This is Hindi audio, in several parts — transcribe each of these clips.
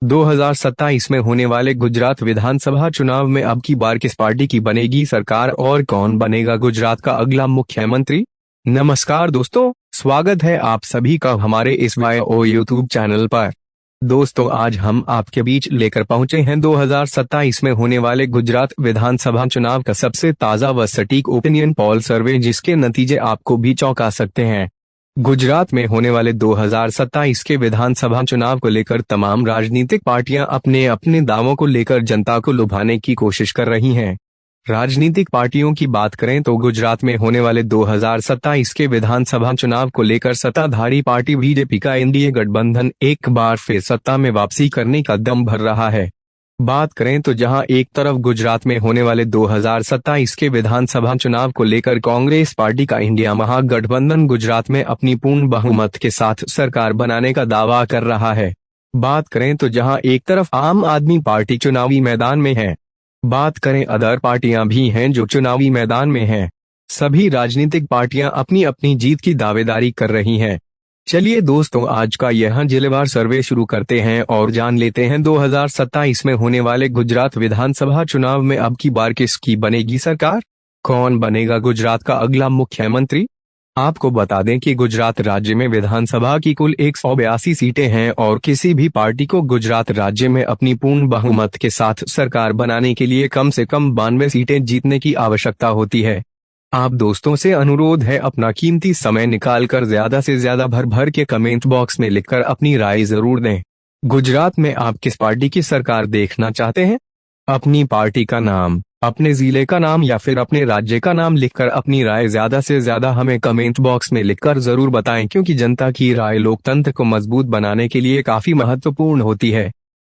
2027 में होने वाले गुजरात विधानसभा चुनाव में अब की बार किस पार्टी की बनेगी सरकार और कौन बनेगा गुजरात का अगला मुख्यमंत्री। नमस्कार दोस्तों, स्वागत है आप सभी का हमारे इस वायो यूट्यूब चैनल पर। दोस्तों, आज हम आपके बीच लेकर पहुंचे हैं 2027 में होने वाले गुजरात विधानसभा चुनाव का सबसे ताजा व सटीक ओपिनियन पोल सर्वे, जिसके नतीजे आपको भी चौंका सकते हैं। गुजरात में होने वाले 2027 के विधानसभा चुनाव को लेकर तमाम राजनीतिक पार्टियां अपने अपने दावों को लेकर जनता को लुभाने की कोशिश कर रही हैं। राजनीतिक पार्टियों की बात करें तो गुजरात में होने वाले 2027 के विधानसभा चुनाव को लेकर सत्ताधारी पार्टी बीजेपी का एनडीए गठबंधन एक बार फिर सत्ता में वापसी करने का दम भर रहा है। बात करें तो जहां एक तरफ गुजरात में होने वाले 2027 के विधानसभा चुनाव को लेकर कांग्रेस पार्टी का इंडिया महागठबंधन गुजरात में अपनी पूर्ण बहुमत के साथ सरकार बनाने का दावा कर रहा है। बात करें तो जहां एक तरफ आम आदमी पार्टी चुनावी मैदान में है, बात करें अदर पार्टियां भी हैं जो चुनावी मैदान में हैं। सभी राजनीतिक पार्टियां अपनी अपनी जीत की दावेदारी कर रही हैं। चलिए दोस्तों, आज का यह जिलेवार सर्वे शुरू करते हैं और जान लेते हैं 2027 में होने वाले गुजरात विधानसभा चुनाव में अब की बार किसकी बनेगी सरकार, कौन बनेगा गुजरात का अगला मुख्यमंत्री। आपको बता दें कि गुजरात राज्य में विधानसभा की कुल 182 सीटें हैं और किसी भी पार्टी को गुजरात राज्य में अपनी पूर्ण बहुमत के साथ सरकार बनाने के लिए कम से कम 92 सीटें जीतने की आवश्यकता होती है। आप दोस्तों से अनुरोध है, अपना कीमती समय निकालकर ज्यादा से ज्यादा भर भर के कमेंट बॉक्स में लिखकर अपनी राय जरूर दें। गुजरात में आप किस पार्टी की सरकार देखना चाहते हैं? अपनी पार्टी का नाम, अपने जिले का नाम या फिर अपने राज्य का नाम लिखकर अपनी राय ज्यादा से ज्यादा हमें कमेंट बॉक्स में लिखकर जरूर बताएं, क्योंकि जनता की राय लोकतंत्र को मजबूत बनाने के लिए काफी महत्वपूर्ण होती है।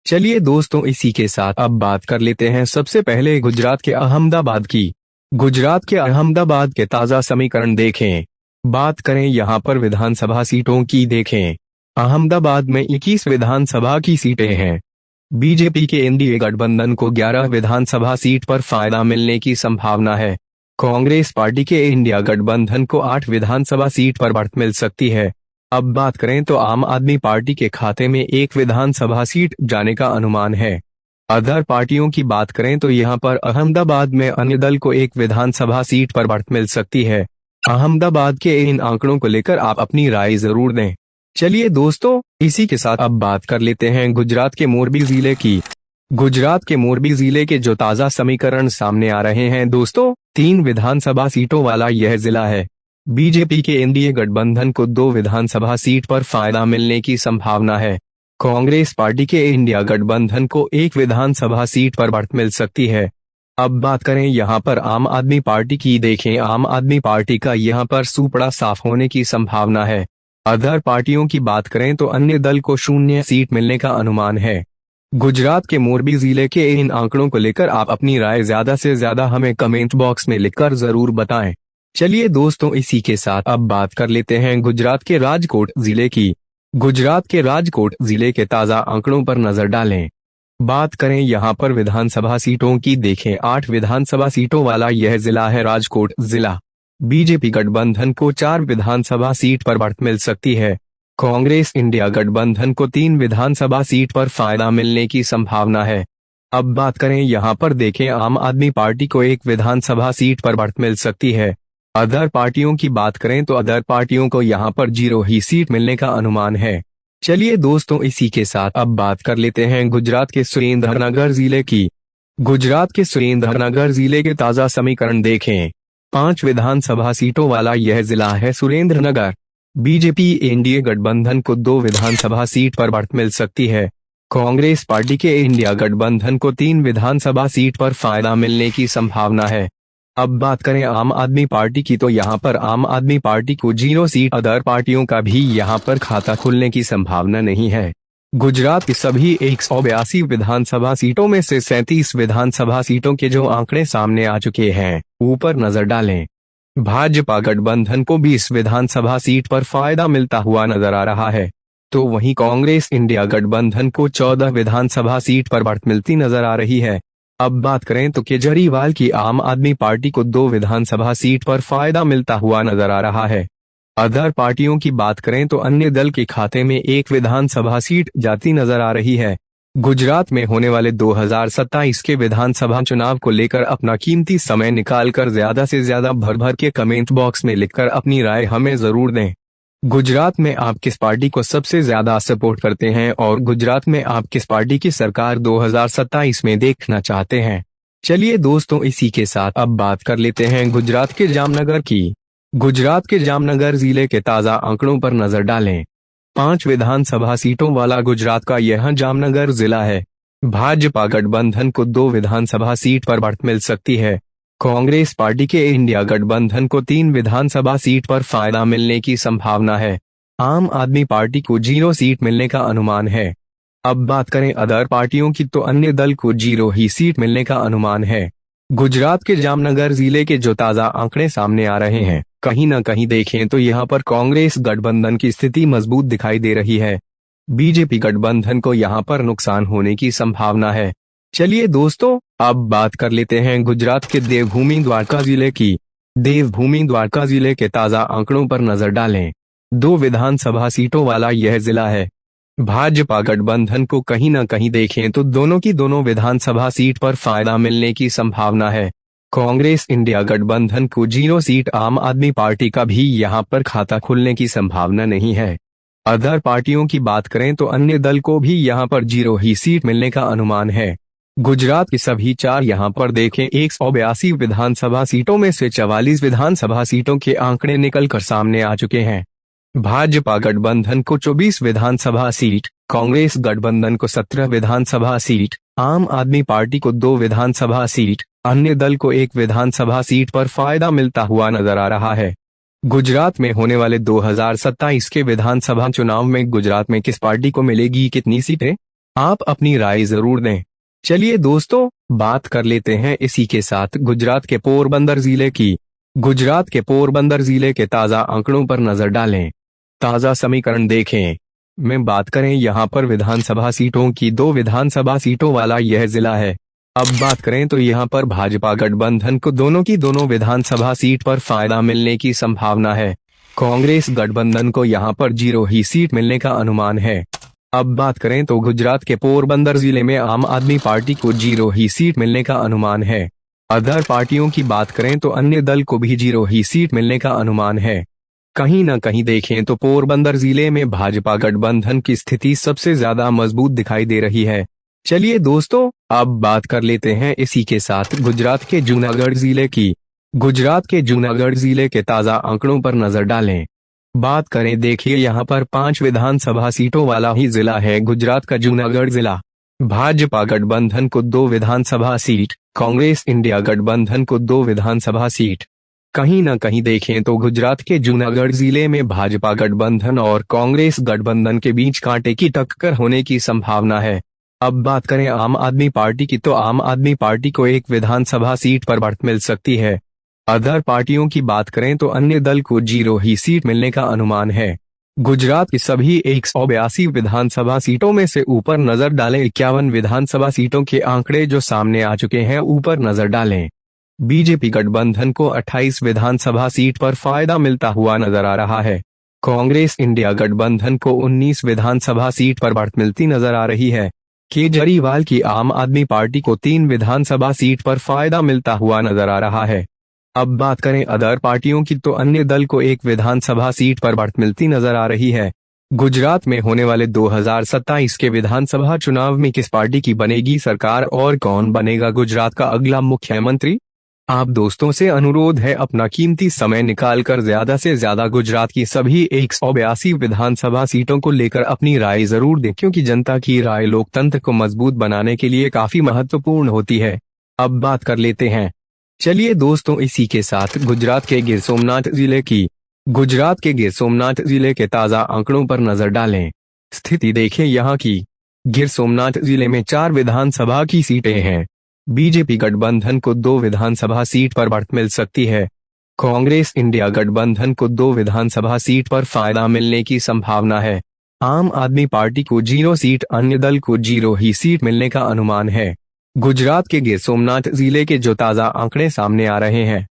चलिए दोस्तों, इसी के साथ अब बात कर लेते हैं सबसे पहले गुजरात के अहमदाबाद की। गुजरात के अहमदाबाद के ताजा समीकरण देखें। बात करें यहां पर विधानसभा सीटों की देखें। अहमदाबाद में 21 विधानसभा की सीटें हैं। बीजेपी के एनडीए गठबंधन को 11 विधानसभा सीट पर फायदा मिलने की संभावना है। कांग्रेस पार्टी के इंडिया गठबंधन को 8 विधानसभा सीट पर बढ़त मिल सकती है। अब बात करें तो आम आदमी पार्टी के खाते में 1 विधानसभा सीट जाने का अनुमान है। अदर पार्टियों की बात करें तो यहां पर अहमदाबाद में अन्य दल को 1 विधानसभा सीट पर बढ़त मिल सकती है। अहमदाबाद के इन आंकड़ों को लेकर आप अपनी राय जरूर दें। चलिए दोस्तों, इसी के साथ अब बात कर लेते हैं गुजरात के मोरबी जिले की। गुजरात के मोरबी जिले के जो ताजा समीकरण सामने आ रहे हैं दोस्तों, 3 विधानसभा सीटों वाला यह जिला है। बीजेपी के एनडीए गठबंधन को 2 विधानसभा सीट पर फायदा मिलने की संभावना है। कांग्रेस पार्टी के इंडिया गठबंधन को 1 विधानसभा सीट पर बढ़त मिल सकती है। अब बात करें यहां पर आम आदमी पार्टी की देखें। आम आदमी पार्टी का यहां पर सूपड़ा साफ होने की संभावना है। अदर पार्टियों की बात करें तो अन्य दल को 0 सीट मिलने का अनुमान है। गुजरात के मोरबी जिले के इन आंकड़ों को लेकर आप अपनी राय ज्यादा से ज्यादा हमें कमेंट बॉक्स में लिखकर जरूर बताएं। चलिए दोस्तों, इसी के साथ अब बात कर लेते हैं गुजरात के राजकोट जिले की। गुजरात के राजकोट जिले के ताजा आंकड़ों पर नजर डालें। बात करें यहां पर विधानसभा सीटों की देखें। 8 विधानसभा सीटों वाला यह जिला है राजकोट जिला। बीजेपी गठबंधन को 4 विधानसभा सीट पर बढ़त मिल सकती है। कांग्रेस इंडिया गठबंधन को 3 विधानसभा सीट पर फायदा मिलने की संभावना है। अब बात करें यहां पर देखें, आम आदमी पार्टी को 1 विधानसभा सीट पर बढ़त मिल सकती है। अदर पार्टियों की बात करें तो अदर पार्टियों को यहां पर 0 ही सीट मिलने का अनुमान है। चलिए दोस्तों, इसी के साथ अब बात कर लेते हैं गुजरात के सुरेंद्रनगर जिले की। गुजरात के सुरेंद्रनगर जिले के ताजा समीकरण देखें। 5 विधानसभा सीटों वाला यह जिला है सुरेंद्रनगर। बीजेपी एनडीए गठबंधन को 2 विधानसभा सीट पर बढ़त मिल सकती है। कांग्रेस पार्टी के इंडिया गठबंधन को 3 विधानसभा सीट पर फायदा मिलने की संभावना है। अब बात करें आम आदमी पार्टी की तो यहां पर आम आदमी पार्टी को 0 सीट, अदर पार्टियों का भी यहां पर खाता खुलने की संभावना नहीं है। गुजरात की सभी 182 विधानसभा सीटों में से 37 विधानसभा सीटों के जो आंकड़े सामने आ चुके हैं, ऊपर नजर डालें। भाजपा गठबंधन को 20 विधानसभा सीट पर फायदा मिलता हुआ नजर आ रहा है, तो वहीं कांग्रेस इंडिया गठबंधन को 14 विधानसभा सीट पर बढ़त मिलती नजर आ रही है। अब बात करें तो केजरीवाल की आम आदमी पार्टी को 2 विधानसभा सीट पर फायदा मिलता हुआ नजर आ रहा है। अदर पार्टियों की बात करें तो अन्य दल के खाते में 1 विधानसभा सीट जाती नजर आ रही है। गुजरात में होने वाले 2027 के विधानसभा चुनाव को लेकर अपना कीमती समय निकालकर ज्यादा से ज्यादा भर भर के कमेंट बॉक्स में लिखकर अपनी राय हमें जरूर दें। गुजरात में आप किस पार्टी को सबसे ज्यादा सपोर्ट करते हैं और गुजरात में आप किस पार्टी की सरकार 2027 में देखना चाहते हैं? चलिए दोस्तों, इसी के साथ अब बात कर लेते हैं गुजरात के जामनगर की। गुजरात के जामनगर जिले के ताजा आंकड़ों पर नजर डालें। 5 विधानसभा सीटों वाला गुजरात का यह जामनगर जिला है। भाजपा गठबंधन को 2 विधानसभा सीट पर बढ़त मिल सकती है। कांग्रेस पार्टी के इंडिया गठबंधन को 3 विधानसभा सीट पर फायदा मिलने की संभावना है। आम आदमी पार्टी को 0 सीट मिलने का अनुमान है। अब बात करें अदर पार्टियों की, तो अन्य दल को 0 ही सीट मिलने का अनुमान है। गुजरात के जामनगर जिले के जो ताजा आंकड़े सामने आ रहे हैं, कहीं न कहीं देखें तो यहाँ पर कांग्रेस गठबंधन की स्थिति मजबूत दिखाई दे रही है। बीजेपी गठबंधन को यहाँ पर नुकसान होने की संभावना है। चलिए दोस्तों, अब बात कर लेते हैं गुजरात के देवभूमि द्वारका जिले की। देवभूमि द्वारका जिले के ताजा आंकड़ों पर नजर डालें। 2 विधानसभा सीटों वाला यह जिला है। भाजपा गठबंधन को कहीं न कहीं देखें तो दोनों की दोनों विधानसभा सीट पर फायदा मिलने की संभावना है। कांग्रेस इंडिया गठबंधन को 0 सीट, आम आदमी पार्टी का भी यहां पर खाता खुलने की संभावना नहीं है। अदर पार्टियों की बात करें तो अन्य दल को भी यहां पर 0 ही सीट मिलने का अनुमान है। गुजरात की सभी 4 यहां पर देखें 182 विधानसभा सीटों में से 44 विधानसभा सीटों के आंकड़े निकलकर सामने आ चुके हैं। भाजपा गठबंधन को 24 विधानसभा सीट, कांग्रेस गठबंधन को 17 विधानसभा सीट, आम आदमी पार्टी को 2 विधानसभा सीट, अन्य दल को 1 विधानसभा सीट पर फायदा मिलता हुआ नजर आ रहा है। गुजरात में होने वाले 2027 के विधानसभा चुनाव में गुजरात में किस पार्टी को मिलेगी कितनी सीटें? आप अपनी राय जरूर दें। चलिए दोस्तों, बात कर लेते हैं इसी के साथ गुजरात के पोरबंदर जिले की। गुजरात के पोरबंदर जिले के ताजा आंकड़ों पर नजर डालें। ताजा समीकरण देखें। में बात करें यहाँ पर विधानसभा सीटों की, 2 विधानसभा सीटों वाला यह जिला है। अब बात करें तो यहाँ पर भाजपा गठबंधन को दोनों की दोनों विधानसभा सीट पर फायदा मिलने की संभावना है। कांग्रेस गठबंधन को यहाँ पर 0 ही सीट मिलने का अनुमान है। अब बात करें तो गुजरात के पोरबंदर जिले में आम आदमी पार्टी को 0 ही सीट मिलने का अनुमान है। अदर पार्टियों की बात करें तो अन्य दल को भी 0 ही सीट मिलने का अनुमान है। कहीं न कहीं देखें तो पोरबंदर जिले में भाजपा गठबंधन की स्थिति सबसे ज्यादा मजबूत दिखाई दे रही है। चलिए दोस्तों, अब बात कर लेते हैं इसी के साथ गुजरात के जूनागढ़ जिले की। गुजरात के जूनागढ़ जिले के ताजा आंकड़ों पर नजर डालें। बात करें, देखिए यहाँ पर 5 विधानसभा सीटों वाला ही जिला है गुजरात का जूनागढ़ जिला। भाजपा गठबंधन को 2 विधानसभा सीट, कांग्रेस इंडिया गठबंधन को 2 विधानसभा सीट। कहीं न कहीं देखें तो गुजरात के जूनागढ़ जिले में भाजपा गठबंधन और कांग्रेस गठबंधन के बीच कांटे की टक्कर होने की संभावना है। अब बात करें आम आदमी पार्टी की, तो आम आदमी पार्टी को 1 विधानसभा सीट पर बढ़त मिल सकती है। अदर पार्टियों की बात करें तो अन्य दल को 0 ही सीट मिलने का अनुमान है। गुजरात की सभी 182 विधानसभा सीटों में से ऊपर नजर डालें। 51 विधानसभा सीटों के आंकड़े जो सामने आ चुके हैं, ऊपर नजर डालें। बीजेपी गठबंधन को 28 विधानसभा सीट पर फायदा मिलता हुआ नजर आ रहा है। कांग्रेस इंडिया गठबंधन को 19 विधानसभा सीट पर बढ़त मिलती नजर आ रही है। केजरीवाल की आम आदमी पार्टी को 3 विधानसभा सीट पर फायदा मिलता हुआ नजर आ रहा है। अब बात करें अदर पार्टियों की, तो अन्य दल को 1 विधानसभा सीट पर बढ़त मिलती नजर आ रही है। गुजरात में होने वाले 2027 के विधानसभा चुनाव में किस पार्टी की बनेगी सरकार और कौन बनेगा गुजरात का अगला मुख्यमंत्री? आप दोस्तों से अनुरोध है, अपना कीमती समय निकालकर ज्यादा से ज्यादा गुजरात की सभी 182 विधानसभा सीटों को लेकर अपनी राय जरूर दें, क्योंकि जनता की राय लोकतंत्र को मजबूत बनाने के लिए काफी महत्वपूर्ण होती है। अब बात कर लेते हैं, चलिए दोस्तों, इसी के साथ गुजरात के गिर सोमनाथ जिले की। गुजरात के गिर सोमनाथ जिले के ताजा आंकड़ों पर नजर डालें। स्थिति देखें यहाँ की। गिर सोमनाथ जिले में 4 विधानसभा की सीटें हैं। बीजेपी गठबंधन को 2 विधानसभा सीट पर बढ़त मिल सकती है। कांग्रेस इंडिया गठबंधन को 2 विधानसभा सीट पर फायदा मिलने की संभावना है। आम आदमी पार्टी को 0 सीट, अन्य दल को 0 ही सीट मिलने का अनुमान है। गुजरात के गिर सोमनाथ जिले के जो ताजा आंकड़े सामने आ रहे हैं,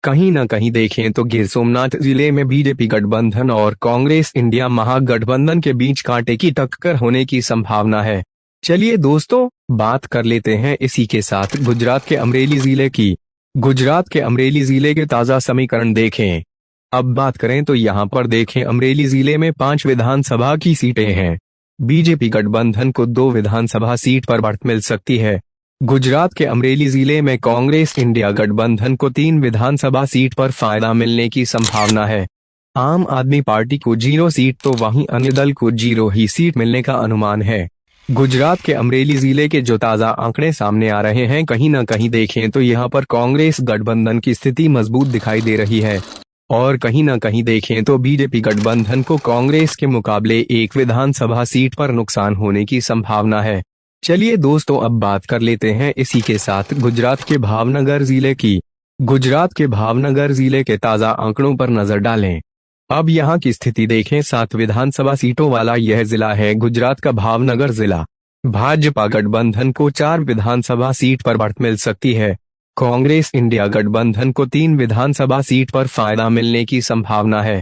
कहीं न कहीं देखें तो गिर सोमनाथ जिले में बीजेपी गठबंधन और कांग्रेस इंडिया महागठबंधन के बीच कांटे की टक्कर होने की संभावना है। चलिए दोस्तों, बात कर लेते हैं इसी के साथ गुजरात के अमरेली जिले की। गुजरात के अमरेली जिले के ताजा समीकरण देखें। अब बात करें तो यहाँ पर देखें, अमरेली जिले में 5 विधानसभा की सीटें हैं। बीजेपी गठबंधन को 2 विधानसभा सीट पर बढ़त मिल सकती है। गुजरात के अमरेली जिले में कांग्रेस इंडिया गठबंधन को 3 विधानसभा सीट पर फायदा मिलने की संभावना है। आम आदमी पार्टी को 0 सीट तो वहीं अन्य दल को 0 ही सीट मिलने का अनुमान है। गुजरात के अमरेली जिले के जो ताजा आंकड़े सामने आ रहे हैं, कहीं न कहीं देखें तो यहाँ पर कांग्रेस गठबंधन की स्थिति मजबूत दिखाई दे रही है और कहीं न कहीं देखें तो बीजेपी गठबंधन को कांग्रेस के मुकाबले 1 विधानसभा सीट पर नुकसान होने की संभावना है। चलिए दोस्तों, अब बात कर लेते हैं इसी के साथ गुजरात के भावनगर जिले की। गुजरात के भावनगर जिले के ताजा आंकड़ों पर नजर डालें। अब यहाँ की स्थिति देखें। 7 विधानसभा सीटों वाला यह जिला है गुजरात का भावनगर जिला। भाजपा गठबंधन को 4 विधानसभा सीट पर बढ़त मिल सकती है। कांग्रेस इंडिया गठबंधन को 3 विधानसभा सीट पर फायदा मिलने की संभावना है।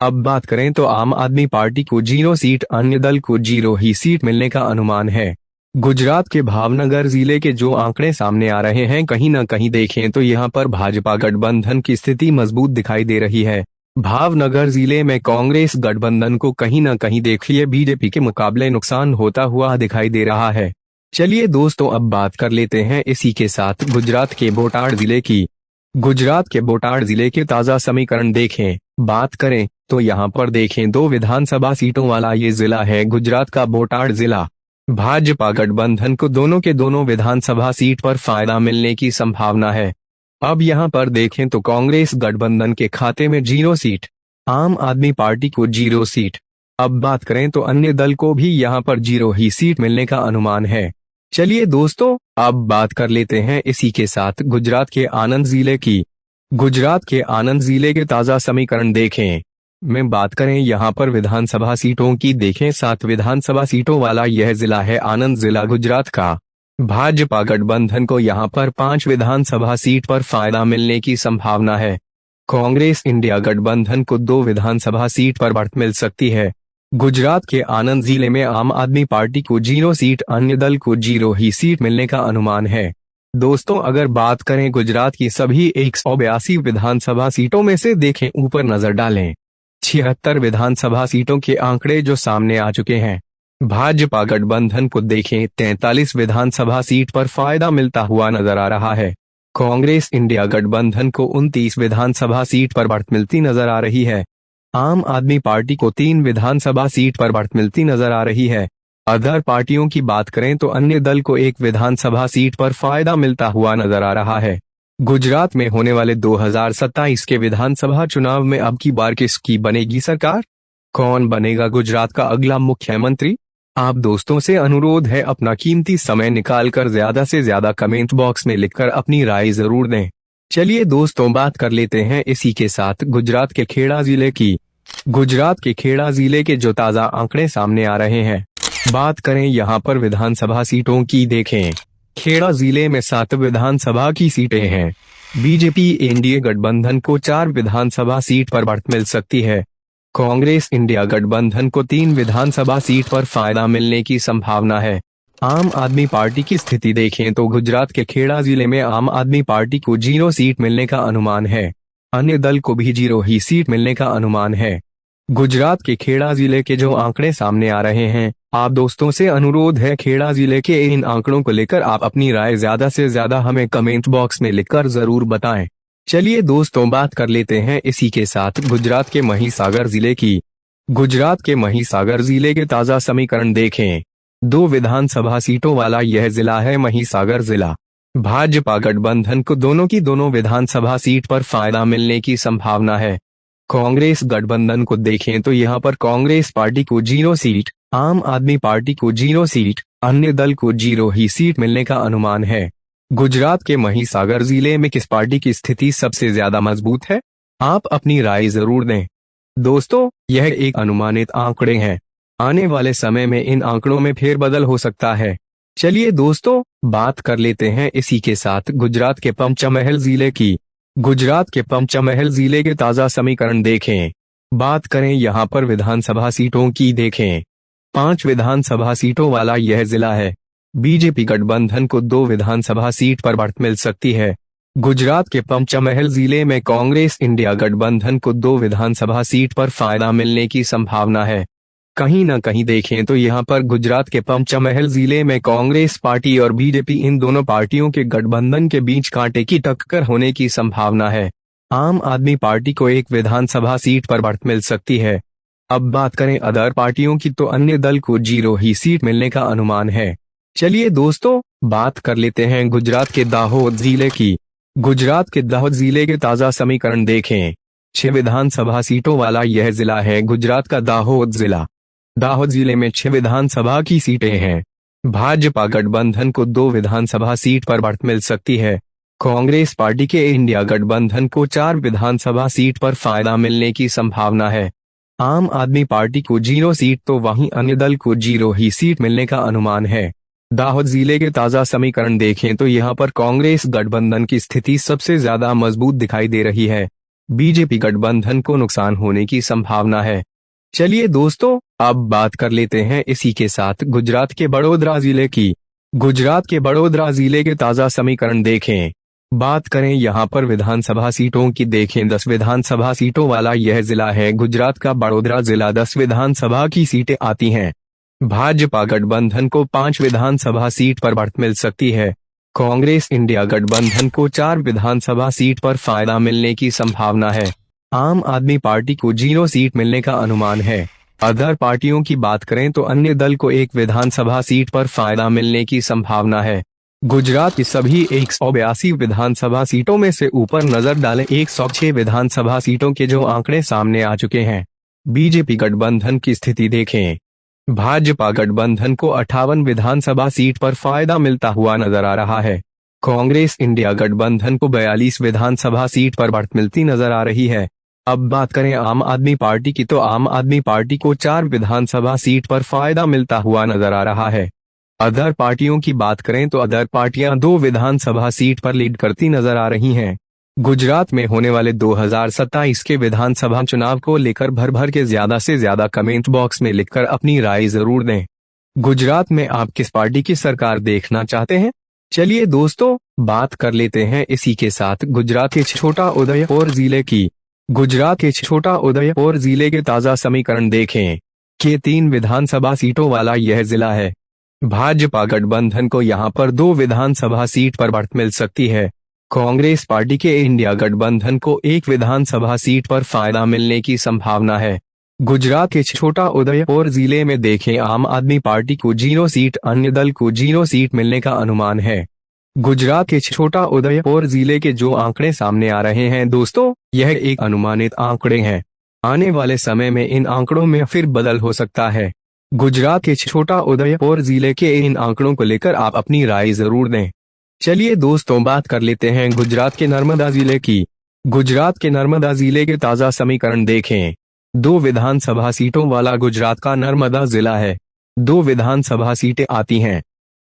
अब बात करें तो आम आदमी पार्टी को 0 सीट, अन्य दल को 0 ही सीट मिलने का अनुमान है। गुजरात के भावनगर जिले के जो आंकड़े सामने आ रहे हैं, कहीं न कहीं देखें तो यहाँ पर भाजपा गठबंधन की स्थिति मजबूत दिखाई दे रही है। भावनगर जिले में कांग्रेस गठबंधन को कहीं न कहीं देखिए बीजेपी के मुकाबले नुकसान होता हुआ दिखाई दे रहा है। चलिए दोस्तों, अब बात कर लेते हैं इसी के साथ गुजरात के बोटाड जिले की। गुजरात के बोटाड जिले के ताजा समीकरण देखें। बात करें तो यहाँ पर देखें 2 विधानसभा सीटों वाला ये जिला है गुजरात का बोटाड जिला। भाजपा गठबंधन को दोनों के दोनों विधानसभा सीट पर फायदा मिलने की संभावना है। अब यहाँ पर देखें तो कांग्रेस गठबंधन के खाते में 0 सीट, आम आदमी पार्टी को 0 सीट। अब बात करें तो अन्य दल को भी यहाँ पर 0 ही सीट मिलने का अनुमान है। चलिए दोस्तों, अब बात कर लेते हैं इसी के साथ गुजरात के आणंद जिले की। गुजरात के आणंद जिले के ताजा समीकरण देखें। में बात करें यहाँ पर विधानसभा सीटों की देखें। 7 विधानसभा सीटों वाला यह जिला है आणंद जिला गुजरात का। भाजपा गठबंधन को यहाँ पर 5 विधानसभा सीट पर फायदा मिलने की संभावना है। कांग्रेस इंडिया गठबंधन को 2 विधानसभा सीट पर बढ़त मिल सकती है। गुजरात के आणंद जिले में आम आदमी पार्टी को 0 सीट, अन्य दल को 0 ही सीट मिलने का अनुमान है। दोस्तों, अगर बात करें गुजरात की सभी 182 विधानसभा सीटों में से देखें, ऊपर नजर डालें, 76 विधानसभा सीटों के आंकड़े जो सामने आ चुके हैं। भाजपा गठबंधन को देखें 43 विधानसभा सीट पर फायदा मिलता हुआ नजर आ रहा है। कांग्रेस इंडिया गठबंधन को 29 विधानसभा सीट पर बढ़त मिलती नजर आ रही है। आम आदमी पार्टी को 3 विधानसभा सीट पर बढ़त मिलती नजर आ रही है। अदर पार्टियों की बात करें तो अन्य दल को 1 विधानसभा सीट पर फायदा मिलता हुआ नजर आ रहा है। गुजरात में होने वाले 2027 के विधानसभा चुनाव में अब की बार किसकी बनेगी सरकार? कौन बनेगा गुजरात का अगला मुख्यमंत्री? आप दोस्तों से अनुरोध है, अपना कीमती समय निकालकर ज्यादा से ज्यादा कमेंट बॉक्स में लिखकर अपनी राय जरूर दें। चलिए दोस्तों, बात कर लेते हैं इसी के साथ गुजरात के खेड़ा जिले की। गुजरात के खेड़ा जिले के जो ताजा आंकड़े सामने आ रहे हैं। बात करें यहाँ पर विधानसभा सीटों की देखें। खेड़ा जिले में 7 विधानसभा की सीटें हैं। बीजेपी एनडीए गठबंधन को 4 विधानसभा सीट पर बढ़त मिल सकती है। कांग्रेस इंडिया गठबंधन को 3 विधानसभा सीट पर फायदा मिलने की संभावना है। आम आदमी पार्टी की स्थिति देखें तो गुजरात के खेड़ा जिले में आम आदमी पार्टी को 0 सीट मिलने का अनुमान है। अन्य दल को भी 0 ही सीट मिलने का अनुमान है। गुजरात के खेड़ा जिले के जो आंकड़े सामने आ रहे हैं, आप दोस्तों से अनुरोध है, खेड़ा जिले के इन आंकड़ों को लेकर आप अपनी राय ज्यादा से ज्यादा हमें कमेंट बॉक्स में लिखकर जरूर बताएं। चलिए दोस्तों, बात कर लेते हैं इसी के साथ गुजरात के महिसागर जिले की। गुजरात के महिसागर जिले के ताजा समीकरण देखें। 2 विधानसभा सीटों वाला यह जिला है महिसागर जिला। भाजपा गठबंधन को दोनों की दोनों विधानसभा सीट पर फायदा मिलने की संभावना है। कांग्रेस गठबंधन को देखें तो यहाँ पर कांग्रेस पार्टी को 0 सीट, आम आदमी पार्टी को 0 सीट, अन्य दल को 0 ही सीट मिलने का अनुमान है। गुजरात के महिसागर जिले में किस पार्टी की स्थिति सबसे ज्यादा मजबूत है? आप अपनी राय जरूर दें। दोस्तों, यह एक अनुमानित आंकड़े हैं। आने वाले समय में इन आंकड़ों में फेरबदल हो सकता है। चलिए दोस्तों, बात कर लेते हैं इसी के साथ गुजरात के पंचमहल जिले की। गुजरात के पंचमहल जिले के ताजा समीकरण देखें। बात करें यहाँ पर विधानसभा सीटों की देखें। 5 विधानसभा सीटों वाला यह जिला है। बीजेपी गठबंधन को 2 विधानसभा सीट पर बढ़त मिल सकती है। गुजरात के पंचमहल जिले में कांग्रेस इंडिया गठबंधन को 2 विधानसभा सीट पर फायदा मिलने की संभावना है। कहीं न कहीं देखें तो यहां पर गुजरात के पंचमहल जिले में कांग्रेस पार्टी और बीजेपी इन दोनों पार्टियों के गठबंधन के बीच कांटे की टक्कर होने की संभावना है। आम आदमी पार्टी को 1 विधानसभा सीट पर बढ़त मिल सकती है। अब बात करें अदर पार्टियों की तो अन्य दल को 0 ही सीट मिलने का अनुमान है। चलिए दोस्तों, बात कर लेते हैं गुजरात के दाहोद जिले की। गुजरात के दाहोद जिले के ताजा समीकरण देखें। 6 विधानसभा सीटों वाला यह जिला है गुजरात का दाहोद जिला। दाहोद जिले में 6 विधानसभा की सीटें हैं। भाजपा गठबंधन को 2 विधानसभा सीट पर बढ़त मिल सकती है। कांग्रेस पार्टी के इंडिया गठबंधन को 4 विधानसभा सीट पर फायदा मिलने की संभावना है। आम आदमी पार्टी को 0 सीट तो वहीं अन्य दल को 0 ही सीट मिलने का अनुमान है। दाहोद जिले के ताजा समीकरण देखें तो यहां पर कांग्रेस गठबंधन की स्थिति सबसे ज्यादा मजबूत दिखाई दे रही है। बीजेपी गठबंधन को नुकसान होने की संभावना है। चलिए दोस्तों, अब बात कर लेते हैं इसी के साथ गुजरात के बड़ोदरा जिले की। गुजरात के बड़ोदरा जिले के ताजा समीकरण देखें। बात करें यहां पर विधानसभा सीटों की देखें। 10 विधानसभा सीटों वाला यह जिला है गुजरात का बड़ोदरा जिला। 10 विधानसभा की सीटें आती हैं। भाजपा गठबंधन को 5 विधानसभा सीट पर बढ़त मिल सकती है। कांग्रेस इंडिया गठबंधन को 4 विधानसभा सीट पर फायदा मिलने की संभावना है। आम आदमी पार्टी को 0 सीट मिलने का अनुमान है। अदर पार्टियों की बात करें तो अन्य दल को 1 विधानसभा सीट पर फायदा मिलने की संभावना है। गुजरात की सभी 182 विधानसभा सीटों में से ऊपर नजर डालें 106 विधानसभा सीटों के जो आंकड़े सामने आ चुके हैं। बीजेपी गठबंधन की स्थिति देखें। भाजपा गठबंधन को 58 विधानसभा सीट पर फायदा मिलता हुआ नजर आ रहा है। कांग्रेस इंडिया गठबंधन को 42 विधानसभा सीट पर बढ़त मिलती नजर आ रही है। अब बात करें आम आदमी पार्टी की तो आम आदमी पार्टी को 4 विधानसभा सीट पर फायदा मिलता हुआ नजर आ रहा है। अदर पार्टियों की बात करें तो अदर पार्टियां 2 विधानसभा सीट पर लीड करती नजर आ रही हैं। गुजरात में होने वाले 2027 के विधानसभा चुनाव को लेकर भर भर के ज्यादा से ज्यादा कमेंट बॉक्स में लिखकर अपनी राय जरूर दें। गुजरात में आप किस पार्टी की सरकार देखना चाहते हैं? चलिए दोस्तों, बात कर लेते हैं इसी के साथ गुजरात के छोटा उदयपुर जिले की। गुजरात के छोटा उदयपुर जिले के ताजा समीकरण देखें कि 3 विधानसभा सीटों वाला यह जिला है। भाजपा गठबंधन को यहां पर 2 विधानसभा सीट पर बढ़त मिल सकती है। कांग्रेस पार्टी के इंडिया गठबंधन को 1 विधानसभा सीट पर फायदा मिलने की संभावना है। गुजरात के छोटा उदयपुर जिले में देखें आम आदमी पार्टी को 0 सीट, अन्य दल को 0 सीट मिलने का अनुमान है। गुजरात के छोटा उदयपुर जिले के जो आंकड़े सामने आ रहे हैं दोस्तों, यह एक अनुमानित आंकड़े हैं। आने वाले समय में इन आंकड़ों में फिर बदल हो सकता है। गुजरात के छोटा उदयपुर जिले के इन आंकड़ों को लेकर आप अपनी राय जरूर दें। चलिए दोस्तों, बात कर लेते हैं गुजरात के नर्मदा जिले की। गुजरात के नर्मदा जिले के ताजा समीकरण देखें। 2 विधानसभा सीटों वाला गुजरात का नर्मदा जिला है। 2 विधानसभा सीटें आती हैं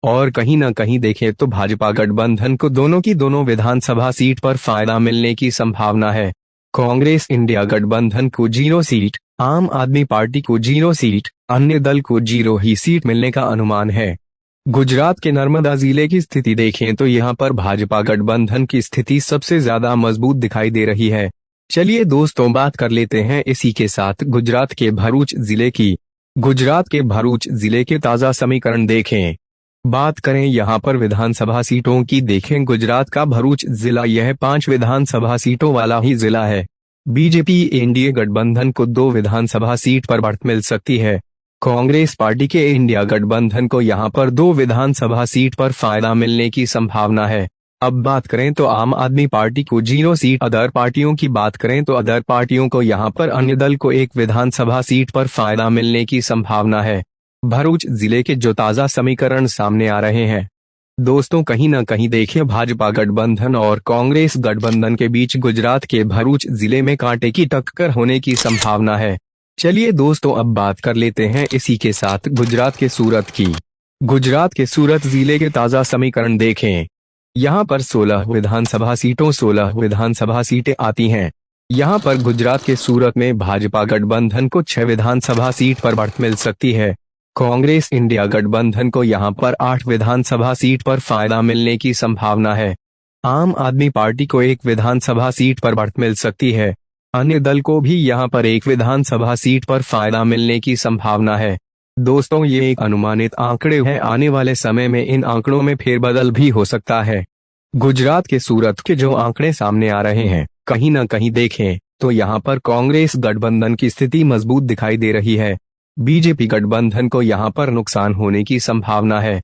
और कहीं न कहीं देखें तो भाजपा गठबंधन को दोनों की दोनों विधानसभा सीट पर फायदा मिलने की संभावना है। कांग्रेस इंडिया गठबंधन को 0 सीट, आम आदमी पार्टी को 0 सीट, अन्य दल को 0 ही सीट मिलने का अनुमान है। गुजरात के नर्मदा जिले की स्थिति देखें तो यहां पर भाजपा गठबंधन की स्थिति सबसे ज्यादा मजबूत दिखाई दे रही है। चलिए दोस्तों, बात कर लेते हैं इसी के साथ गुजरात के भरूच जिले की। गुजरात के भरूच जिले के ताजा समीकरण देखें। बात करें यहां पर विधानसभा सीटों की देखें। गुजरात का भरूच जिला यह 5 विधानसभा सीटों वाला ही जिला है। बीजेपी एनडीए गठबंधन को 2 विधानसभा सीट पर बढ़त मिल सकती है। कांग्रेस पार्टी के इंडिया गठबंधन को यहां पर 2 विधानसभा सीट पर फायदा मिलने की संभावना है। अब बात करें तो आम आदमी पार्टी को 0 सीट, अदर पार्टियों की बात करें तो अदर पार्टियों को यहां पर अन्य दल को 1 विधानसभा सीट पर फायदा मिलने की संभावना है। भरूच जिले के जो ताजा समीकरण सामने आ रहे हैं दोस्तों, कहीं न कहीं देखिए भाजपा गठबंधन और कांग्रेस गठबंधन के बीच गुजरात के भरूच जिले में कांटे की टक्कर होने की संभावना है। चलिए दोस्तों, अब बात कर लेते हैं इसी के साथ गुजरात के सूरत की। गुजरात के सूरत जिले के ताजा समीकरण देखें। यहाँ पर 16 विधानसभा सीटें आती हैं। यहाँ पर गुजरात के सूरत में भाजपा गठबंधन को 6 विधानसभा सीट पर बढ़त मिल सकती है। कांग्रेस इंडिया गठबंधन को यहां पर 8 विधानसभा सीट पर फायदा मिलने की संभावना है। आम आदमी पार्टी को 1 विधानसभा सीट पर बढ़त मिल सकती है। अन्य दल को भी यहां पर 1 विधानसभा सीट पर फायदा मिलने की संभावना है। दोस्तों, ये एक अनुमानित आंकड़े हैं, आने वाले समय में इन आंकड़ों में फेरबदल भी हो सकता है। गुजरात के सूरत के जो आंकड़े सामने आ रहे हैं, कहीं ना कहीं देखें तो यहां पर कांग्रेस गठबंधन की स्थिति मजबूत दिखाई दे रही है। बीजेपी गठबंधन को यहां पर नुकसान होने की संभावना है।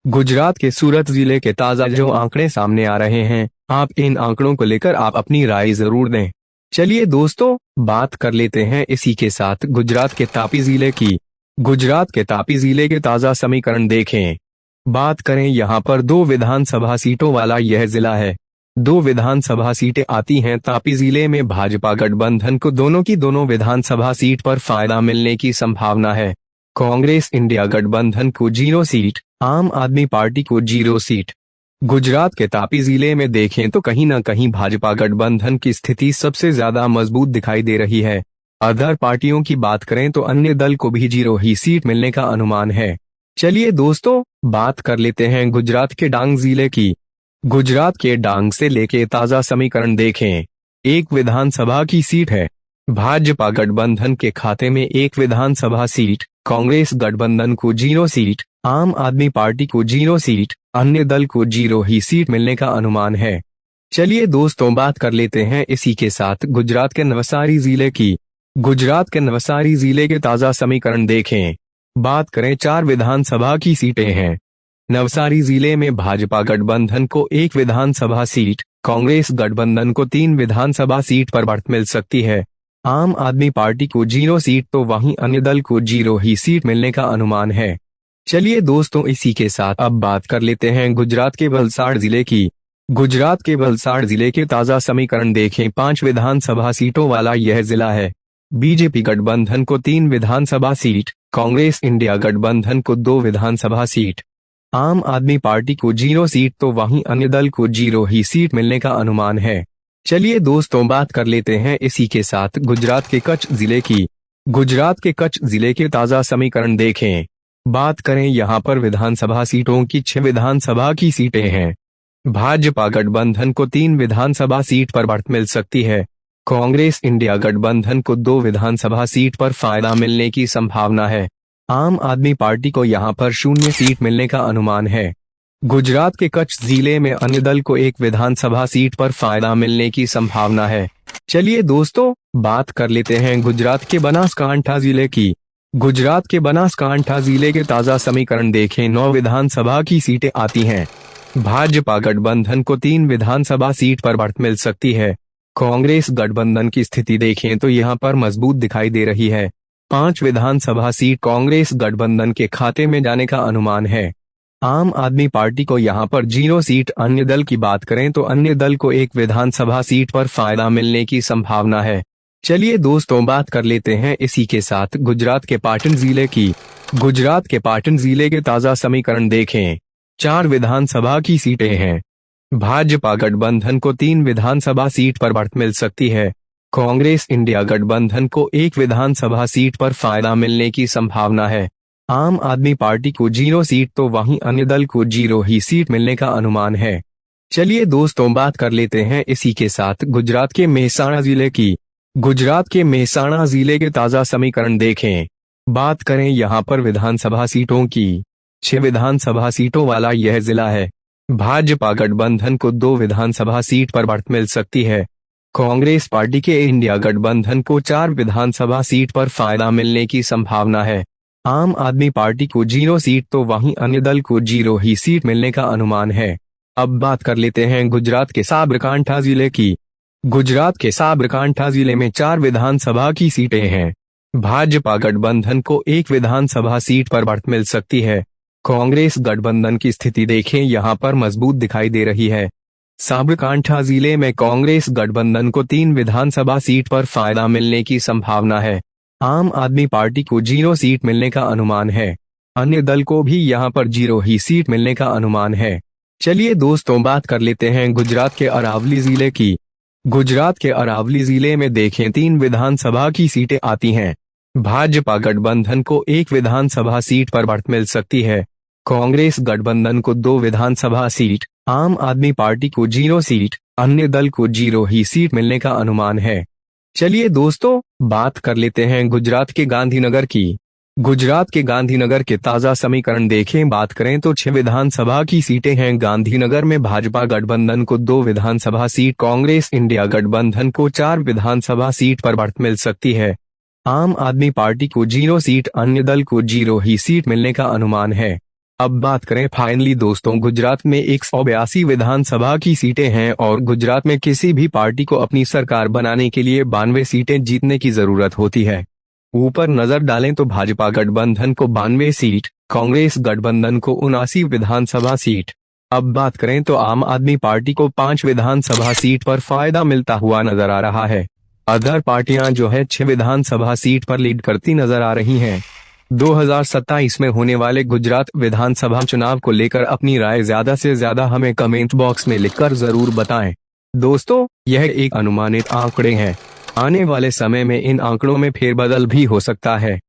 गुजरात के सूरत जिले के ताजा जो आंकड़े सामने आ रहे हैं, आप इन आंकड़ों को लेकर आप अपनी राय जरूर दें। चलिए दोस्तों, बात कर लेते हैं इसी के साथ गुजरात के तापी जिले की। गुजरात के तापी जिले के ताजा समीकरण देखें। बात करें, यहां पर 2 विधानसभा सीटों वाला यह जिला है। 2 विधानसभा सीटें आती हैं तापी जिले में। भाजपा गठबंधन को दोनों की दोनों विधानसभा सीट पर फायदा मिलने की संभावना है। कांग्रेस इंडिया गठबंधन को 0 सीट, आम आदमी पार्टी को 0 सीट। गुजरात के तापी जिले में देखें तो कहीं ना कहीं भाजपा गठबंधन की स्थिति सबसे ज्यादा मजबूत दिखाई दे रही है। अदर पार्टियों की बात करें तो अन्य दल को भी 0 ही सीट मिलने का अनुमान है। चलिए दोस्तों, बात कर लेते हैं गुजरात के डांग जिले की। गुजरात के डांग से लेके ताजा समीकरण देखें। 1 विधानसभा की सीट है। भाजपा गठबंधन के खाते में 1 विधानसभा सीट, कांग्रेस गठबंधन को 0 सीट, आम आदमी पार्टी को 0 सीट, अन्य दल को 0 ही सीट मिलने का अनुमान है। चलिए दोस्तों, बात कर लेते हैं इसी के साथ गुजरात के नवसारी जिले की। गुजरात के नवसारी जिले के ताजा समीकरण देखें। बात करें, 4 विधानसभा की सीटें हैं। नवसारी जिले में भाजपा गठबंधन को 1 विधानसभा सीट, कांग्रेस गठबंधन को 3 विधानसभा सीट पर बढ़त मिल सकती है। आम आदमी पार्टी को 0 सीट तो वहीं अन्य दल को 0 ही सीट मिलने का अनुमान है। चलिए दोस्तों, इसी के साथ अब बात कर लेते हैं गुजरात के वलसाड़ जिले की। गुजरात के वलसाड़ जिले के ताजा समीकरण देखें। 5 विधानसभा सीटों वाला यह जिला है। बीजेपी गठबंधन को 3 विधानसभा सीट, कांग्रेस इंडिया गठबंधन को 2 विधानसभा सीट, आम आदमी पार्टी को 0 सीट तो वहीं अन्य दल को 0 ही सीट मिलने का अनुमान है। चलिए दोस्तों, बात कर लेते हैं इसी के साथ गुजरात के कच्छ जिले की। गुजरात के कच्छ जिले के ताजा समीकरण देखें। बात करें, यहां पर विधानसभा सीटों की 6 विधानसभा की सीटें हैं। भाजपा गठबंधन को 3 विधानसभा सीट पर बढ़त मिल सकती है। कांग्रेस इंडिया गठबंधन को 2 विधानसभा सीट पर फायदा मिलने की संभावना है। आम आदमी पार्टी को यहां पर 0 सीट मिलने का अनुमान है। गुजरात के कच्छ जिले में अन्य दल को 1 विधानसभा सीट पर फायदा मिलने की संभावना है। चलिए दोस्तों, बात कर लेते हैं गुजरात के बनासकांठा जिले की। गुजरात के बनासकांठा जिले के ताजा समीकरण देखें। 9 विधानसभा की सीटें आती हैं। भाजपा गठबंधन को 3 विधानसभा सीट पर बढ़त मिल सकती है। कांग्रेस गठबंधन की स्थिति देखें तो यहां पर मजबूत दिखाई दे रही है। 5 विधानसभा सीट कांग्रेस गठबंधन के खाते में जाने का अनुमान है। आम आदमी पार्टी को यहां पर 0 सीट, अन्य दल की बात करें तो अन्य दल को 1 विधानसभा सीट पर फायदा मिलने की संभावना है। चलिए दोस्तों, बात कर लेते हैं इसी के साथ गुजरात के पाटन जिले की। गुजरात के पाटन जिले के ताजा समीकरण देखें। 4 विधानसभा की सीटें हैं। भाजपा गठबंधन को 3 विधानसभा सीट पर बढ़त मिल सकती है। कांग्रेस इंडिया गठबंधन को 1 विधानसभा सीट पर फायदा मिलने की संभावना है। आम आदमी पार्टी को 0 सीट तो वहीं अन्य दल को 0 ही सीट मिलने का अनुमान है। चलिए दोस्तों, बात कर लेते हैं इसी के साथ गुजरात के मेहसाणा जिले की। गुजरात के मेहसाणा जिले के ताजा समीकरण देखें। बात करें, यहां पर विधानसभा सीटों की 6 विधानसभा सीटों वाला यह जिला है। भाजपा गठबंधन को 2 विधानसभा सीट पर बढ़त मिल सकती है। कांग्रेस पार्टी के इंडिया गठबंधन को 4 विधानसभा सीट पर फायदा मिलने की संभावना है। आम आदमी पार्टी को 0 सीट तो वहीं अन्य दल को 0 ही सीट मिलने का अनुमान है। अब बात कर लेते हैं गुजरात के साबरकांठा जिले की। गुजरात के साबरकांठा जिले में 4 विधानसभा की सीटें हैं। भाजपा गठबंधन को 1 विधानसभा सीट पर बढ़त मिल सकती है। कांग्रेस गठबंधन की स्थिति देखें, यहां पर मजबूत दिखाई दे रही है। साबरकांठा जिले में कांग्रेस गठबंधन को 3 विधानसभा सीट पर फायदा मिलने की संभावना है। आम आदमी पार्टी को 0 सीट मिलने का अनुमान है। अन्य दल को भी यहां पर 0 ही सीट मिलने का अनुमान है। चलिए दोस्तों, बात कर लेते हैं गुजरात के अरावली जिले की। गुजरात के अरावली जिले में देखें 3 विधानसभा की सीटें आती हैं। भाजपा गठबंधन को एक विधानसभा सीट पर बढ़त मिल सकती है। कांग्रेस गठबंधन को 2 विधानसभा सीट, आम आदमी पार्टी को 0 सीट, अन्य दल को 0 ही सीट मिलने का अनुमान है। चलिए दोस्तों, बात कर लेते हैं गुजरात के गांधीनगर की। गुजरात के गांधीनगर के ताजा समीकरण देखें। बात करें तो 6 विधानसभा की सीटें हैं गांधीनगर में। भाजपा गठबंधन को 2 विधानसभा सीट, कांग्रेस इंडिया गठबंधन को 4 विधानसभा सीट पर बढ़त मिल सकती है। आम आदमी पार्टी को 0 सीट, अन्य दल को 0 ही सीट मिलने का अनुमान है। अब बात करें फाइनली दोस्तों, गुजरात में 182 विधानसभा की सीटें हैं और गुजरात में किसी भी पार्टी को अपनी सरकार बनाने के लिए 92 सीटें जीतने की जरूरत होती है। ऊपर नजर डालें तो भाजपा गठबंधन को 92 सीट, कांग्रेस गठबंधन को 79 विधानसभा सीट। अब बात करें तो आम आदमी पार्टी को 5 विधानसभा सीट पर फायदा मिलता हुआ नजर आ रहा है। अदर पार्टियां जो है 6 विधानसभा सीट पर लीड करती नजर आ रही हैं। 2027 में होने वाले गुजरात विधानसभा चुनाव को लेकर अपनी राय ज्यादा से ज्यादा हमें कमेंट बॉक्स में लिखकर जरूर बताएं। दोस्तों, यह एक अनुमानित आंकड़े हैं। आने वाले समय में इन आंकड़ों में फेरबदल भी हो सकता है।